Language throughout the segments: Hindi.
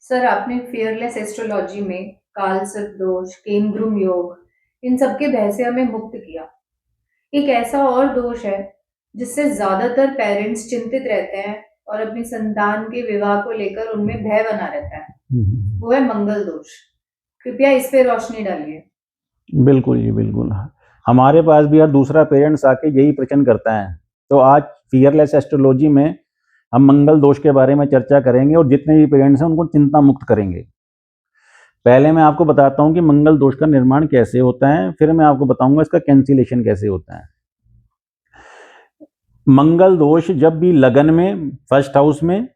सर, आपने फियरलेस एस्ट्रोलॉजी में कालसर्प दोष, केमद्रुम योग, इन सब के भय से हमें मुक्त किया। एक ऐसा और दोष है जिससे ज्यादातर पेरेंट्स चिंतित रहते हैं और अपनी संतान के विवाह को लेकर उनमें भय बना रहता है। वो है मंगल दोष। कृपया इस पे रोशनी डालिए। बिल्कुल जी, बिल्कुल। हमारे पास भी हर दूसरा पेरेंट्स आके यही प्रश्न करता है। तो आज फियरलेस एस्ट्रोलॉजी में हम मंगल दोष के बारे में चर्चा करेंगे और जितने भी पेरेंट्स हैं उनको चिंता मुक्त करेंगे। पहले मैं आपको बताता हूँ कि मंगल दोष का निर्माण कैसे होता है, फिर मैं आपको बताऊंगा इसका कैंसिलेशन कैसे होता है। मंगल दोष जब भी लगन में, फर्स्ट हाउस में,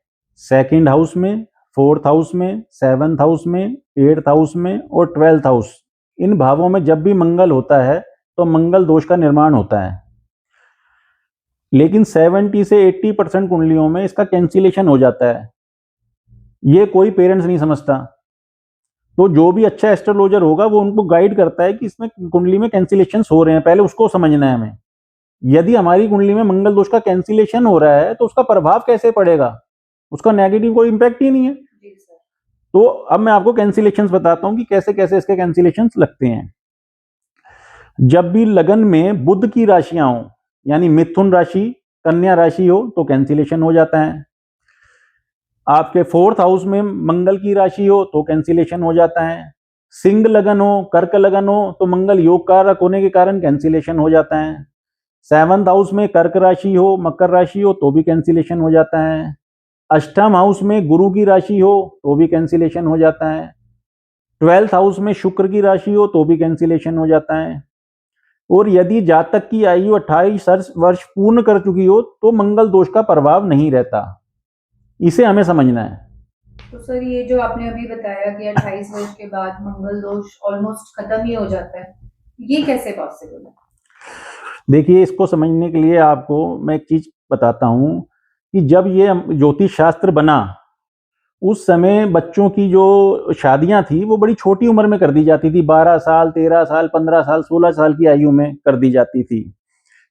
सेकंड हाउस में, फोर्थ हाउस में, सेवंथ हाउस में, एट्थ हाउस में और 12th हाउस, इन भावों में जब भी मंगल होता है तो मंगल दोष का निर्माण होता है। लेकिन 70 से 80% कुंडलियों में इसका कैंसिलेशन हो जाता है। ये कोई पेरेंट्स नहीं समझता। तो जो भी अच्छा एस्ट्रोलॉजर होगा वो उनको गाइड करता है कि इसमें कुंडली में कैंसिलेशन हो रहे हैं, पहले उसको समझना है हमें। यदि हमारी कुंडली में मंगल दोष का कैंसिलेशन हो रहा है तो उसका प्रभाव कैसे पड़ेगा, उसका नेगेटिव कोई इंपैक्ट ही नहीं है। तो अब मैं आपको कैंसिलेशंस बताता हूं कि कैसे कैसे इसके कैंसिलेशंस लगते हैं। जब भी लगन में बुध की राशियां हो, यानी मिथुन राशि, कन्या राशि हो तो कैंसिलेशन हो जाता है। आपके फोर्थ हाउस में मंगल की राशि हो तो कैंसिलेशन हो जाता है। सिंह लगन हो, कर्क लगन हो तो मंगल योग कारक होने के कारण कैंसिलेशन हो जाता है। सेवंथ हाउस में कर्क राशि हो, मकर राशि हो तो भी कैंसिलेशन हो जाता है। अष्टम हाउस में गुरु की राशि हो तो भी कैंसिलेशन हो जाता है। 12th हाउस में शुक्र की राशि हो तो भी कैंसिलेशन हो जाता है। और यदि जातक की आयु 28 वर्ष पूर्ण कर चुकी हो तो मंगल दोष का प्रभाव नहीं रहता। इसे हमें समझना है। तो सर, ये जो आपने अभी बताया कि 28 वर्ष के बाद मंगल दोष ऑलमोस्ट खत्म ही हो जाता है, ये कैसे पॉसिबल है? देखिए, इसको समझने के लिए आपको मैं एक चीज बताता हूं कि जब ये ज्योतिष शास्त्र बना उस समय बच्चों की जो शादियां थी वो बड़ी छोटी उम्र में कर दी जाती थी। 12 साल, 13 साल, 15 साल, 16 साल की आयु में कर दी जाती थी।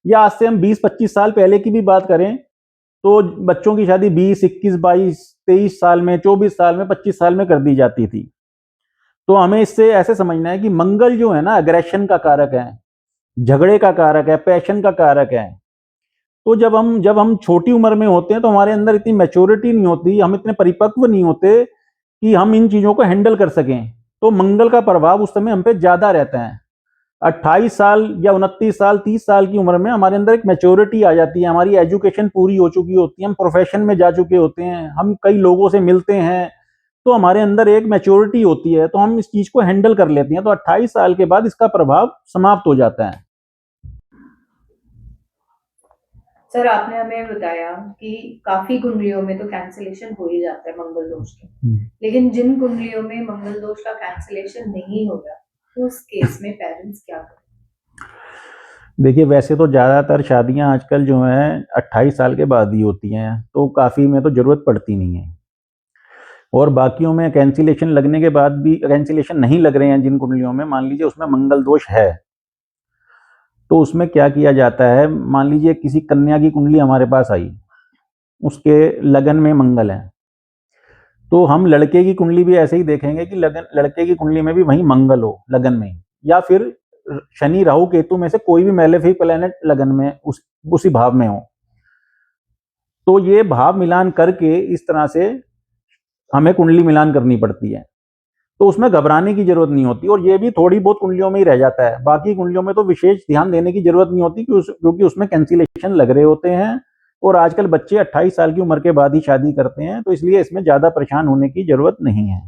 या आज से हम 20-25 साल पहले की भी बात करें तो बच्चों की शादी 20, 21, 22, 23 साल में, 24 साल में, 25 साल में कर दी जाती थी। तो हमें इससे ऐसे समझना है कि मंगल जो है ना, अग्रेशन का कारक है, झगड़े का कारक है, पैशन का कारक है। तो जब हम छोटी उम्र में होते हैं तो हमारे अंदर इतनी मैच्योरिटी नहीं होती, हम इतने परिपक्व नहीं होते कि हम इन चीजों को हैंडल कर सकें। तो मंगल का प्रभाव उस समय हम पे ज्यादा रहता है। 28 साल या 29 साल, 30 साल की उम्र में हमारे अंदर एक मैच्योरिटी आ जाती है, हमारी एजुकेशन पूरी हो चुकी होती है, हम प्रोफेशन में जा चुके होते हैं, हम कई लोगों से मिलते हैं, तो हमारे अंदर एक मैच्योरिटी होती है, तो हम इस चीज को हैंडल कर लेते हैं। तो 28 साल के बाद इसका प्रभाव समाप्त हो जाता है। सर, आपने हमें बताया कि काफी कुंडलियों में तो कैंसिलेशन हो ही जाता है मंगल दोष के, लेकिन जिन कुंडलियों में मंगल दोष का कैंसिलेशन नहीं हो रहा, तो उस केस में पेरेंट्स क्या करें? देखिए, वैसे तो ज़्यादातर शादियां आजकल जो हैं 28 साल के बाद ही होती हैं, तो काफ़ी में तो ज़रूरत पड़ती नहीं है। और बाकियों में कैंसिलेशन लगने के बाद भी, कैंसिलेशन नहीं लग रहे हैं जिन कुंडलियों में, मान लीजिए उसमें मंगल दोष है, तो उसमें क्या किया जाता है। मान लीजिए किसी कन्या की कुंडली हमारे पास आई, उसके लगन में मंगल है, तो हम लड़के की कुंडली भी ऐसे ही देखेंगे कि लगन, लड़के की कुंडली में भी वही मंगल हो लगन में, या फिर शनि राहु केतु में से कोई भी मेलेफिक प्लेनेट लगन में उसी भाव में हो। तो ये भाव मिलान करके इस तरह से हमें कुंडली मिलान करनी पड़ती है। तो उसमें घबराने की जरूरत नहीं होती, और ये भी थोड़ी बहुत कुंडलियों में ही रह जाता है। बाकी कुंडलियों में तो विशेष ध्यान देने की जरूरत नहीं होती क्योंकि उसमें कैंसिलेशन लग रहे होते हैं, और आजकल बच्चे 28 साल की उम्र के बाद ही शादी करते हैं, तो इसलिए इसमें ज्यादा परेशान होने की जरूरत नहीं है।